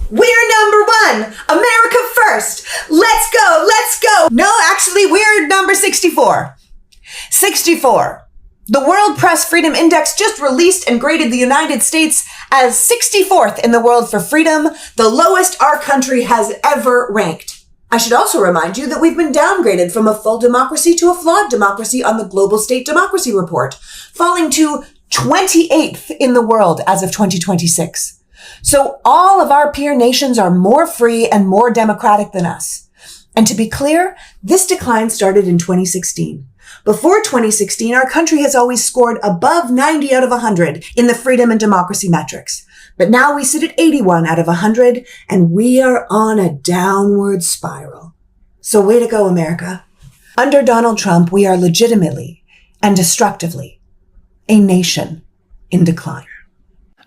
We're number one! America first! Let's go! Let's go! No, actually, we're number 64. 64. The World Press Freedom Index just released and graded the United States as 64th in the world for freedom, the lowest our country has ever ranked. I should also remind you that we've been downgraded from a full democracy to a flawed democracy on the Global State Democracy Report, falling to 28th in the world as of 2026. So all of our peer nations are more free and more democratic than us. And to be clear, this decline started in 2016. Before 2016, our country has always scored above 90 out of 100 in the freedom and democracy metrics. But now we sit at 81 out of 100, and we are on a downward spiral. So way to go, America. Under Donald Trump, we are legitimately and destructively a nation in decline.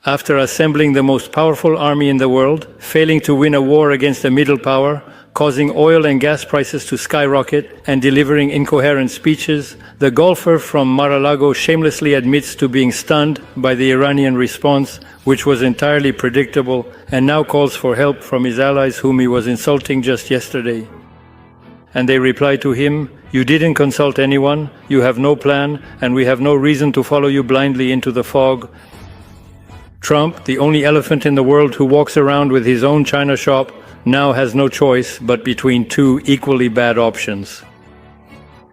After assembling the most powerful army in the world, failing to win a war against a middle power, causing oil and gas prices to skyrocket, and delivering incoherent speeches, the golfer from Mar-a-Lago shamelessly admits to being stunned by the Iranian response, which was entirely predictable, and now calls for help from his allies whom he was insulting just yesterday. And they reply to him, "You didn't consult anyone, you have no plan, and we have no reason to follow you blindly into the fog." Trump, the only elephant in the world who walks around with his own china shop, now has no choice but between two equally bad options.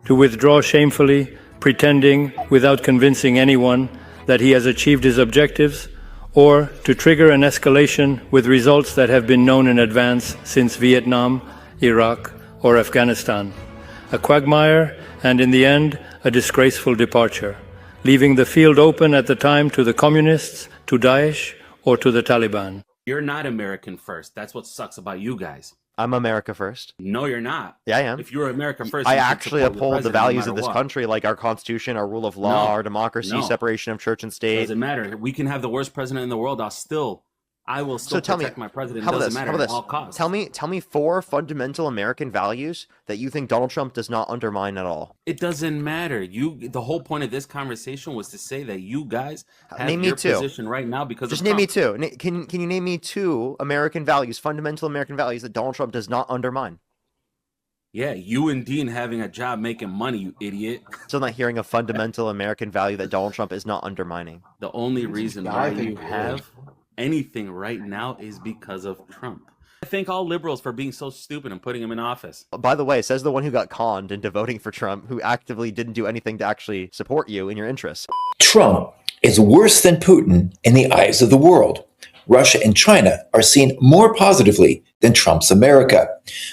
To withdraw shamefully, pretending, without convincing anyone, that he has achieved his objectives, or to trigger an escalation with results that have been known in advance since Vietnam, Iraq, or Afghanistan. A quagmire, and in the end, a disgraceful departure, leaving the field open at the time to the communists, to Daesh, or to the Taliban. You're not American first. That's what sucks about you guys. I'm America first. No, you're not. Yeah, I am. If you were America first, I you should actually support uphold the president no values matter of this what. country, like our Constitution, our rule of law, No. our democracy, No. separation of church and state. Doesn't matter. We can have the worst president in the world. I will still So tell me, protect my president. how about Doesn't this? matter How about at this? all costs. Tell me 4 fundamental American values that you think Donald Trump does not undermine at all. It doesn't matter. The whole point of this conversation was to say that you guys have Name me your 2. position right now because Just of name me Trump. 2. Can you name me 2 American values, fundamental American values that Donald Trump does not undermine? Yeah, you and Dean having a job making money, you idiot. Still not hearing a fundamental American value that Donald Trump is not undermining. The only reason why you have anything right now is because of Trump. I thank all liberals for being so stupid and putting him in office. By the way, says the one who got conned into voting for Trump, who actively didn't do anything to actually support you in your interests. Trump is worse than Putin in the eyes of the world. Russia and China are seen more positively than Trump's America.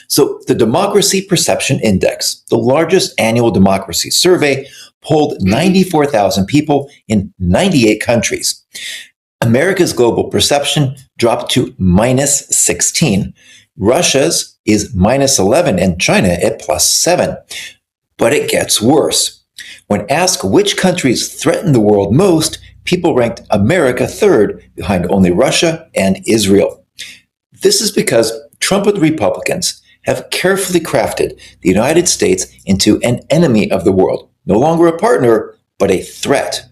So the Democracy Perception Index, the largest annual democracy survey, polled 94,000 people in 98 countries. America's global perception dropped to minus 16. Russia's is minus 11 and China at plus 7. But it gets worse. When asked which countries threaten the world most, people ranked America third, behind only Russia and Israel. This is because Trump and the Republicans have carefully crafted the United States into an enemy of the world, no longer a partner, but a threat.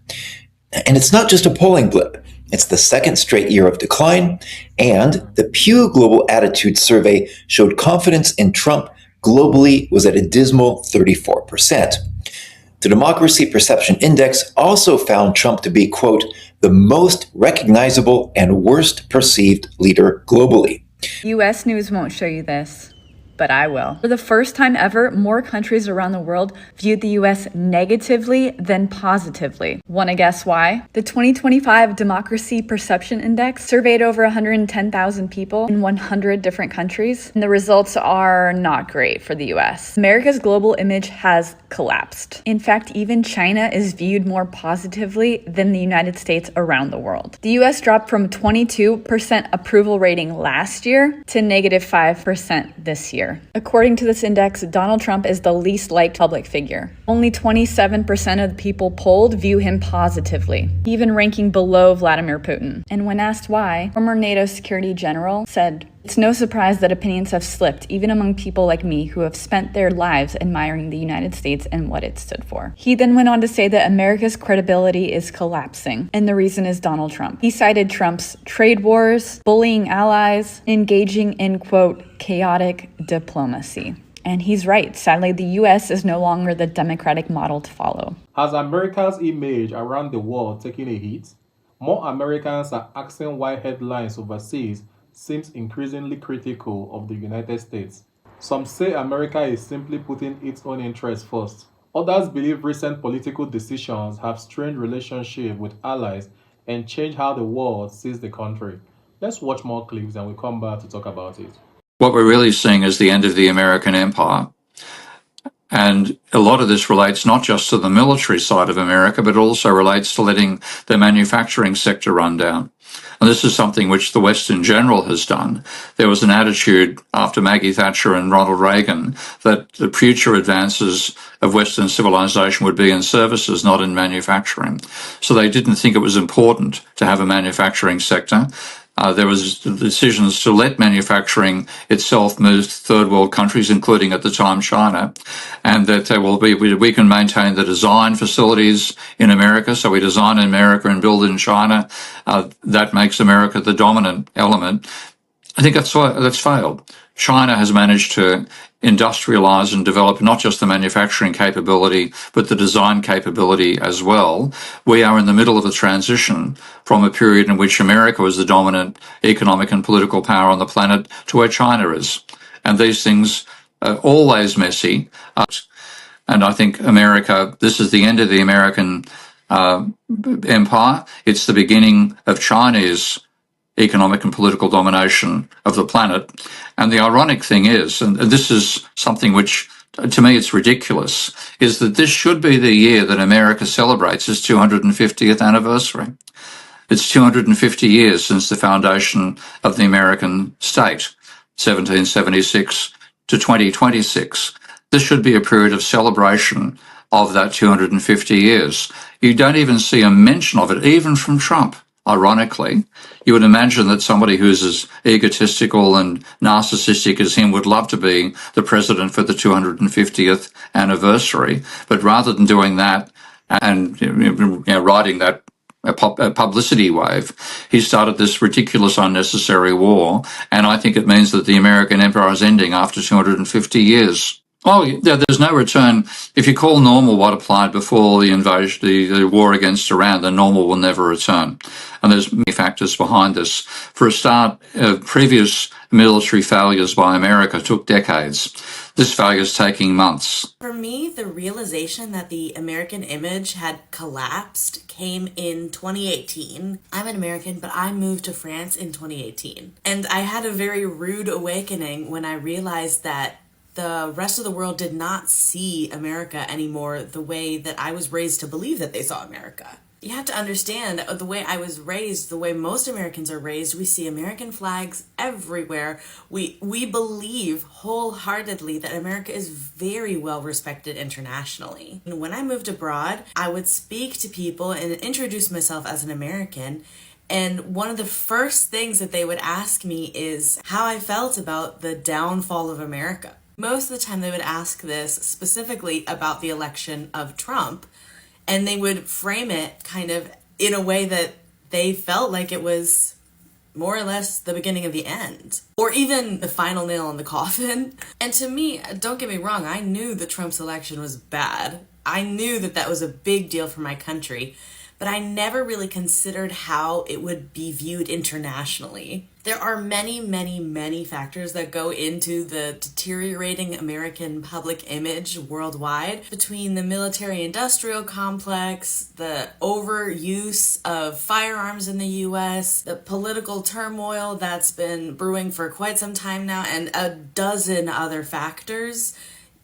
And it's not just a polling blip. It's the second straight year of decline, and the Pew Global Attitude Survey showed confidence in Trump globally was at a dismal 34%. The Democracy Perception Index also found Trump to be, quote, the most recognizable and worst perceived leader globally. U.S. News won't show you this, but I will. For the first time ever, more countries around the world viewed the U.S. negatively than positively. Want to guess why? The 2025 Democracy Perception Index surveyed over 110,000 people in 100 different countries, and the results are not great for the U.S. America's global image has collapsed. In fact, even China is viewed more positively than the United States around the world. The U.S. dropped from 22% approval rating last year to negative 5% this year. According to this index, Donald Trump is the least liked public figure. Only 27% of the people polled view him positively, even ranking below Vladimir Putin. And when asked why, former NATO Secretary General said, "It's It's no surprise that opinions have slipped, even among people like me who have spent their lives admiring the United States and what it stood for. He then went on to say that America's credibility is collapsing, and the reason is Donald Trump. He cited Trump's trade wars, bullying allies, engaging in, quote, chaotic diplomacy. And he's right. Sadly, the US is no longer the democratic model to follow. Has America's image around the world taken a hit? More Americans are asking why headlines overseas seems increasingly critical of the United States. Some say America is simply putting its own interests first. Others believe recent political decisions have strained relationships with allies and changed how the world sees the country. Let's watch more clips and we'll come back to talk about it. What we're really seeing is the end of the American empire. And a lot of this relates not just to the military side of America, but also relates to letting the manufacturing sector run down. And this is something which the West in general has done. There was an attitude after Maggie Thatcher and Ronald Reagan that the future advances of Western civilization would be in services, not in manufacturing. So they didn't think it was important to have a manufacturing sector. There was decisions to let manufacturing itself move to third world countries, including at the time China, and that we can maintain the design facilities in America. So we design in America and build in China. That makes America the dominant element. I think that's failed. China has managed to industrialize and develop not just the manufacturing capability, but the design capability as well. We are in the middle of a transition from a period in which America was the dominant economic and political power on the planet to where China is. And these things are always messy. And I think America, this is the end of the American empire. It's the beginning of Chinese economic and political domination of the planet. And the ironic thing is, and this is something which, to me, it's ridiculous, is that this should be the year that America celebrates its 250th anniversary. It's 250 years since the foundation of the American state, 1776 to 2026. This should be a period of celebration of that 250 years. You don't even see a mention of it, even from Trump. Ironically, you would imagine that somebody who's as egotistical and narcissistic as him would love to be the president for the 250th anniversary. But rather than doing that and riding that publicity wave, he started this ridiculous, unnecessary war. And I think it means that the American empire is ending after 250 years. Oh, yeah, there's no return. If you call normal what applied before the invasion, the war against Iran, then normal will never return. And there's many factors behind this. For a start, previous military failures by America took decades. This failure is taking months. For me, the realization that the American image had collapsed came in 2018. I'm an American, but I moved to France in 2018. And I had a very rude awakening when I realized that the rest of the world did not see America anymore the way that I was raised to believe that they saw America. You have to understand that the way I was raised, the way most Americans are raised, we see American flags everywhere. We believe wholeheartedly that America is very well respected internationally. And when I moved abroad, I would speak to people and introduce myself as an American. And one of the first things that they would ask me is how I felt about the downfall of America. Most of the time they would ask this specifically about the election of Trump, and they would frame it kind of in a way that they felt like it was more or less the beginning of the end, or even the final nail in the coffin. And to me, don't get me wrong, I knew that Trump's election was bad. I knew that that was a big deal for my country, but I never really considered how it would be viewed internationally. There are many, many, many factors that go into the deteriorating American public image worldwide, between the military-industrial complex, the overuse of firearms in the US, the political turmoil that's been brewing for quite some time now, and a dozen other factors.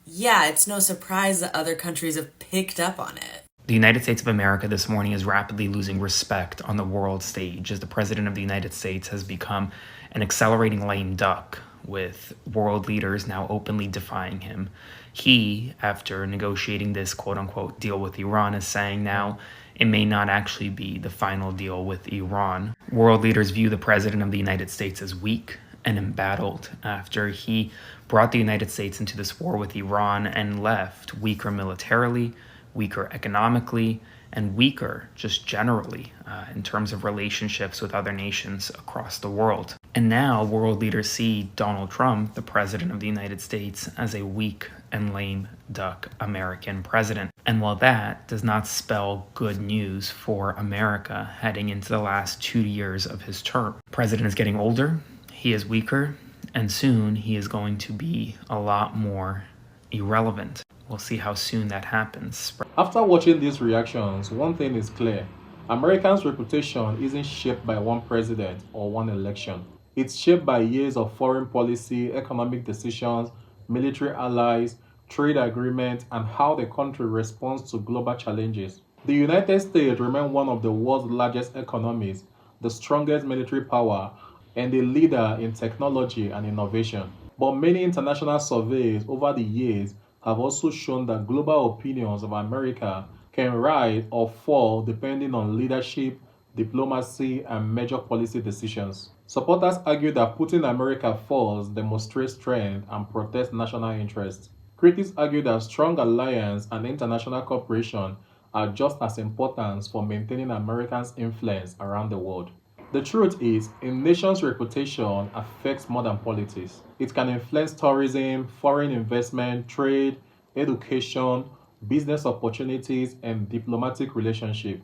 Yeah, it's no surprise that other countries have picked up on it. The United States of America this morning is rapidly losing respect on the world stage as the President of the United States has become an accelerating lame duck, with world leaders now openly defying him. He, after negotiating this quote-unquote deal with Iran, is saying now it may not actually be the final deal with Iran. World leaders view the President of the United States as weak, and embattled after he brought the United States into this war with Iran and left weaker militarily, weaker economically, and weaker just generally in terms of relationships with other nations across the world. And now world leaders see Donald Trump, the president of the United States, as a weak and lame duck American president. And while that does not spell good news for America heading into the last 2 years of his term, the president is getting older, he is weaker, and soon he is going to be a lot more irrelevant. We'll see how soon that happens. After watching these reactions, one thing is clear. Americans' reputation isn't shaped by one president or one election. It's shaped by years of foreign policy, economic decisions, military allies, trade agreements, and how the country responds to global challenges. The United States remains one of the world's largest economies, the strongest military power, and a leader in technology and innovation. But many international surveys over the years have also shown that global opinions of America can rise or fall depending on leadership, diplomacy, and major policy decisions. Supporters argue that putting America first demonstrates strength and protects national interests. Critics argue that strong alliance and international cooperation are just as important for maintaining America's influence around the world. The truth is, a nation's reputation affects more than politics. It can influence tourism, foreign investment, trade, education, business opportunities, and diplomatic relationships.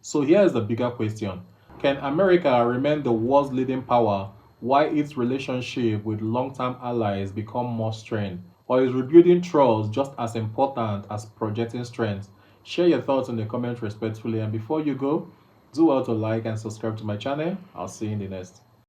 So here is the bigger question. Can America remain the world's leading power while its relationship with long-term allies become more strained? Or is rebuilding trust just as important as projecting strength? Share your thoughts in the comments respectfully, and before you go, do well to like and subscribe to my channel. I'll see you in the next.